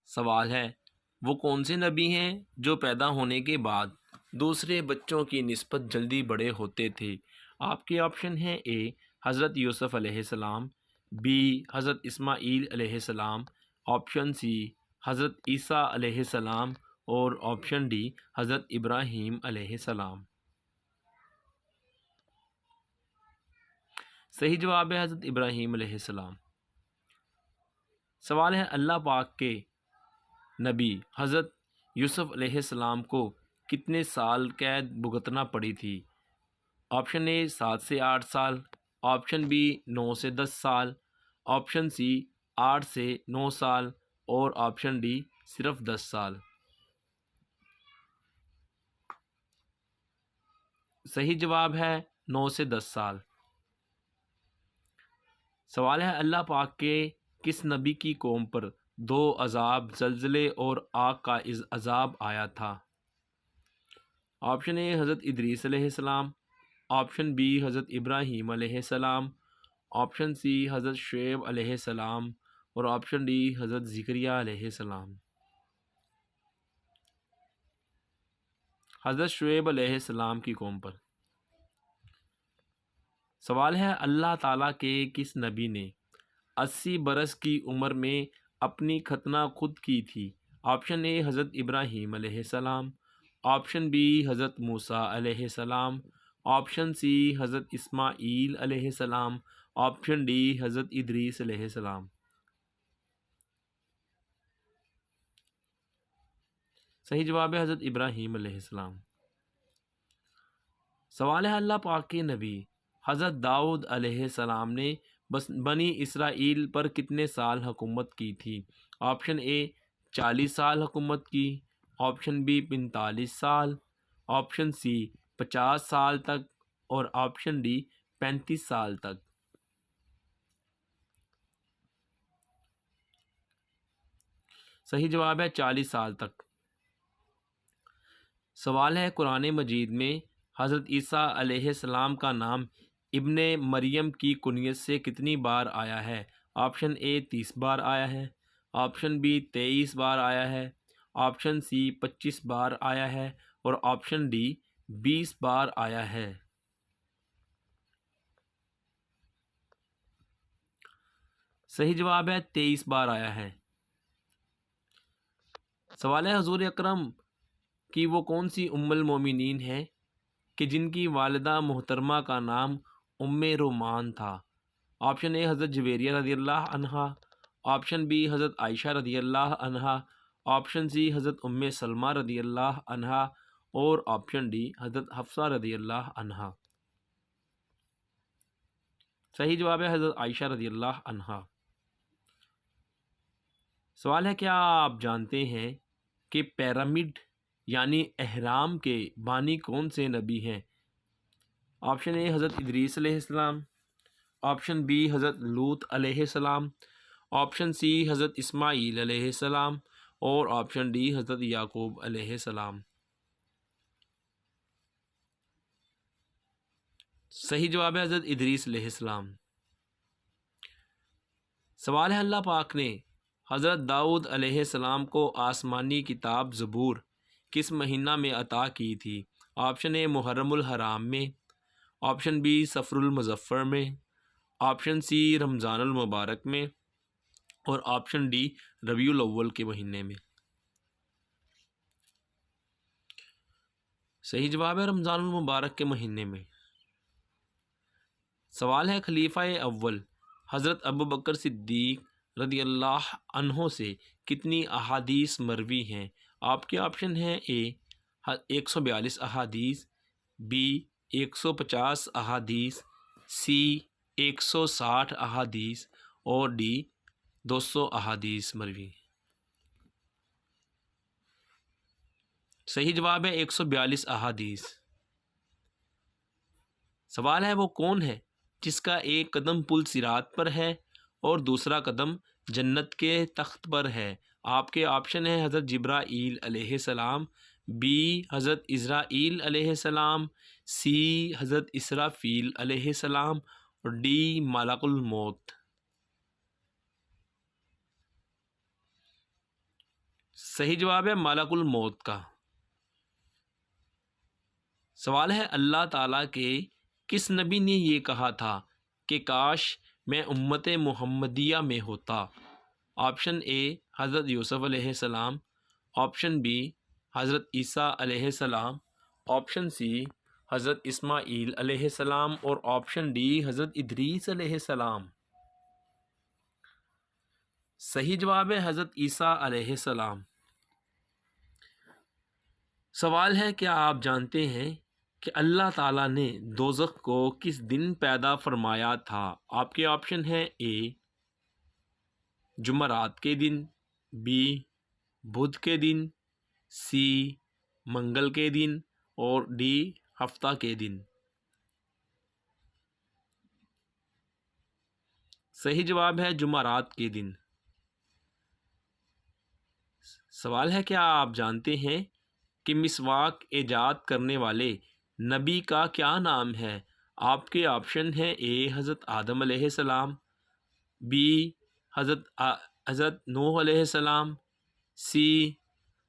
سوال ہے وہ کون سے نبی ہیں جو پیدا ہونے کے بعد دوسرے بچوں کی نسبت جلدی بڑے ہوتے تھے؟ آپ کے آپشن ہیں: اے حضرت یوسف علیہ السلام، بی حضرت اسماعیل علیہ السلام، آپشن سی حضرت عیسیٰ علیہ السلام، اور آپشن ڈی حضرت ابراہیم علیہ السلام۔ صحیح جواب ہے حضرت ابراہیم علیہ السلام۔ سوال ہے اللہ پاک کے نبی حضرت یوسف علیہ السلام کو کتنے سال قید بھگتنا پڑی تھی؟ آپشن اے 7 سے 8 سال، آپشن بی 9 سے 10 سال، آپشن سی 8 سے 9 سال، اور آپشن ڈی صرف 10 سال۔ صحیح جواب ہے 9 سے 10 سال۔ سوال ہے اللہ پاک کے کس نبی کی قوم پر 2 عذاب، زلزلے اور آگ کا عذاب آیا تھا؟ آپشن اے حضرت ادریس علیہ السلام، آپشن بی حضرت ابراہیم علیہ السلام، آپشن سی حضرت شعیب علیہ السلام، اور آپشن ڈی حضرت زکریا علیہ السلام۔ حضرت شعیب علیہ السلام کی قوم پر۔ سوال ہے اللہ تعالیٰ کے کس نبی نے 80 برس کی عمر میں اپنی ختنہ خود کی تھی؟ آپشن اے حضرت ابراہیم علیہ السلام، آپشن بی حضرت موسیٰ علیہ السلام، آپشن سی حضرت اسماعیل علیہ السلام، آپشن ڈی حضرت ادریس علیہ السلام۔ صحیح جواب ہے حضرت ابراہیم علیہ السلام۔ سوال ہے اللہ پاک کے نبی حضرت داؤد علیہ السلام نے بنی اسرائیل پر کتنے سال حکومت کی تھی؟ آپشن اے 40 سال حکومت کی، آپشن بی 45 سال، آپشن سی 50 سال تک، اور آپشن ڈی 35 سال تک۔ صحیح جواب ہے 40 سال تک۔ سوال ہے قرآن مجید میں حضرت عیسیٰ علیہ السلام کا نام ابن مریم کی کنیت سے کتنی بار آیا ہے؟ آپشن اے 30 بار آیا ہے، آپشن بی 23 بار آیا ہے، آپشن سی 25 بار آیا ہے، اور آپشن ڈی 20 بار آیا ہے۔ صحیح جواب ہے 23 بار آیا ہے۔ سوال ہے حضور اکرم کی وہ کون سی ام المومنین ہے کہ جن کی والدہ محترمہ کا نام ام رومان تھا؟ آپشن اے حضرت جویریہ رضی اللہ عنہا، آپشن بی حضرت عائشہ رضی اللہ عنہا، آپشن سی حضرت ام سلمہ رضی اللہ عنہا، اور آپشن ڈی حضرت حفصہ رضی اللہ عنہا۔ صحیح جواب ہے حضرت عائشہ رضی اللہ عنہا۔ سوال ہے کیا آپ جانتے ہیں کہ پیرامڈ یعنی اہرام کے بانی کون سے نبی ہیں؟ آپشن اے حضرت ادریس علیہ السلام، آپشن بی حضرت لوط علیہ السلام، آپشن سی حضرت اسماعیل علیہ السلام، اور آپشن ڈی حضرت یعقوب علیہ السلام۔ صحیح جواب ہے حضرت ادریس علیہ السلام۔ سوال ہے اللہ پاک نے حضرت داؤد علیہ السلام کو آسمانی کتاب زبور کس مہینہ میں عطا کی تھی؟ آپشن اے محرم الحرام میں، آپشن بی صفر المظفر میں، آپشن سی رمضان المبارک میں، اور آپشن ڈی ربیع الاول کے مہینے میں۔ صحیح جواب ہے رمضان المبارک کے مہینے میں۔ سوال ہے خلیفہ اول حضرت ابوبکر صدیق رضی اللہ عنہ سے کتنی احادیث مروی ہیں؟ آپ کے آپشن ہیں: اے 142 احادیث، بی 150 احادیث، سی 160 احادیث، اور ڈی 200 احادیث مروی۔ صحیح جواب ہے 142 احادیث۔ سوال ہے وہ کون ہے جس کا ایک قدم پل صراط پر ہے اور دوسرا قدم جنت کے تخت پر ہے؟ آپ کے آپشن ہیں: حضرت جبرائیل علیہ السلام، بی حضرت اسرائیل علیہ السلام، سی حضرت اسرافیل علیہ السلام، اور ڈی ملک الموت۔ صحیح جواب ہے ملک الموت کا۔ سوال ہے اللہ تعالیٰ کے کس نبی نے یہ کہا تھا کہ کاش میں امت محمدیہ میں ہوتا؟ آپشن اے حضرت یوسف علیہ السلام، آپشن بی حضرت عیسیٰ علیہ السلام، آپشن سی حضرت اسماعیل علیہ السلام اور آپشن ڈی حضرت ادریس علیہ السلام۔ صحیح جواب ہے حضرت عیسیٰ علیہ السلام۔ سوال ہے کیا آپ جانتے ہیں کہ اللہ تعالیٰ نے دوزخ کو کس دن پیدا فرمایا تھا؟ آپ کے آپشن ہیں اے جمعرات کے دن، بی بدھ کے دن، سی منگل کے دن اور ڈی ہفتہ کے دن۔ صحیح جواب ہے جمعرات کے دن۔ سوال ہے کیا آپ جانتے ہیں کہ مسواک ایجاد کرنے والے نبی کا کیا نام ہے؟ آپ کے آپشن ہیں اے حضرت آدم علیہ السلام، بی حضرت نوح علیہ السلام، سی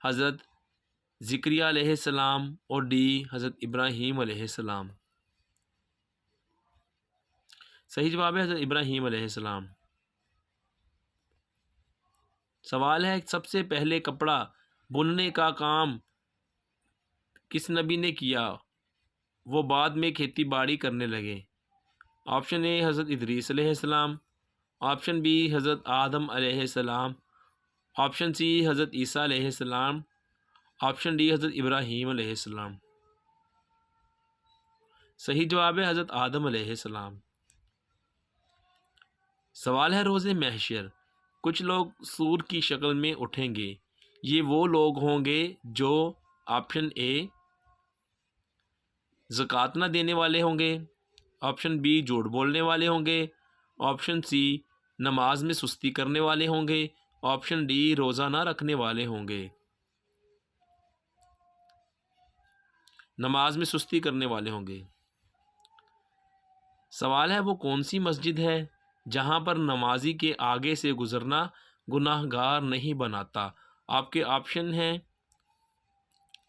حضرت زکریا علیہ السلام اور ڈی حضرت ابراہیم علیہ السلام۔ صحیح جواب ہے حضرت ابراہیم علیہ السلام۔ سوال ہے سب سے پہلے کپڑا بننے کا کام کس نبی نے کیا؟ وہ بعد میں کھیتی باڑی کرنے لگے۔ آپشن اے حضرت ادریس علیہ السلام، آپشن بی حضرت آدم علیہ السلام، آپشن سی حضرت عیسیٰ علیہ السلام، آپشن ڈی حضرت ابراہیم علیہ السلام۔ صحیح جواب ہے حضرت آدم علیہ السلام۔ سوال ہے روز محشر کچھ لوگ سور کی شکل میں اٹھیں گے، یہ وہ لوگ ہوں گے جو آپشن اے زکوٰۃ نہ دینے والے ہوں گے، آپشن بی جھوٹ بولنے والے ہوں گے، آپشن سی نماز میں سستی کرنے والے ہوں گے، آپشن ڈی روزہ نہ رکھنے والے ہوں گے۔ نماز میں سستی کرنے والے ہوں گے۔ سوال ہے وہ کون سی مسجد ہے جہاں پر نمازی کے آگے سے گزرنا گناہ گار نہیں بناتا؟ آپ کے آپشن ہیں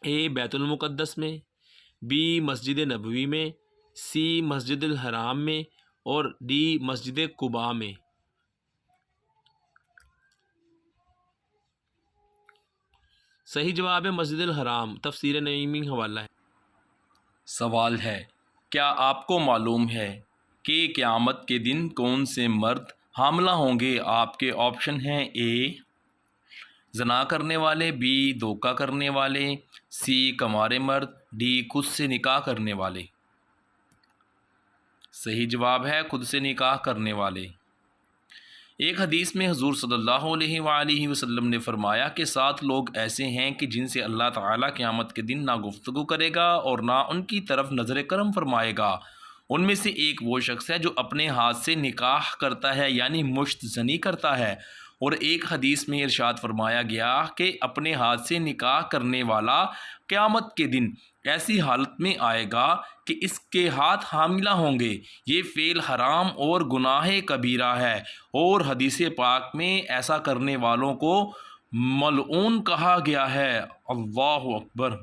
اے بیت المقدس میں، بی مسجد نبوی میں، سی مسجد الحرام میں اور ڈی مسجد قباء میں۔ صحیح جواب ہے مسجد الحرام، تفسیر نعیمی حوالہ ہے۔ سوال ہے کیا آپ کو معلوم ہے کہ قیامت کے دن کون سے مرد حاملہ ہوں گے؟ آپ کے آپشن ہیں اے زنا کرنے والے، بی دھوکہ کرنے والے، سی کنوارے مرد، ڈی خود سے نکاح کرنے والے۔ صحیح جواب ہے خود سے نکاح کرنے والے۔ ایک حدیث میں حضور صلی اللہ علیہ وآلہ وسلم نے فرمایا کہ 7 لوگ ایسے ہیں کہ جن سے اللہ تعالیٰ قیامت کے دن نہ گفتگو کرے گا اور نہ ان کی طرف نظر کرم فرمائے گا۔ ان میں سے ایک وہ شخص ہے جو اپنے ہاتھ سے نکاح کرتا ہے یعنی مشت زنی کرتا ہے، اور ایک حدیث میں ارشاد فرمایا گیا کہ اپنے ہاتھ سے نکاح کرنے والا قیامت کے دن ایسی حالت میں آئے گا کہ اس کے ہاتھ حاملہ ہوں گے۔ یہ فعل حرام اور گناہ کبیرہ ہے، اور حدیث پاک میں ایسا کرنے والوں کو ملعون کہا گیا ہے۔ اللہ اکبر۔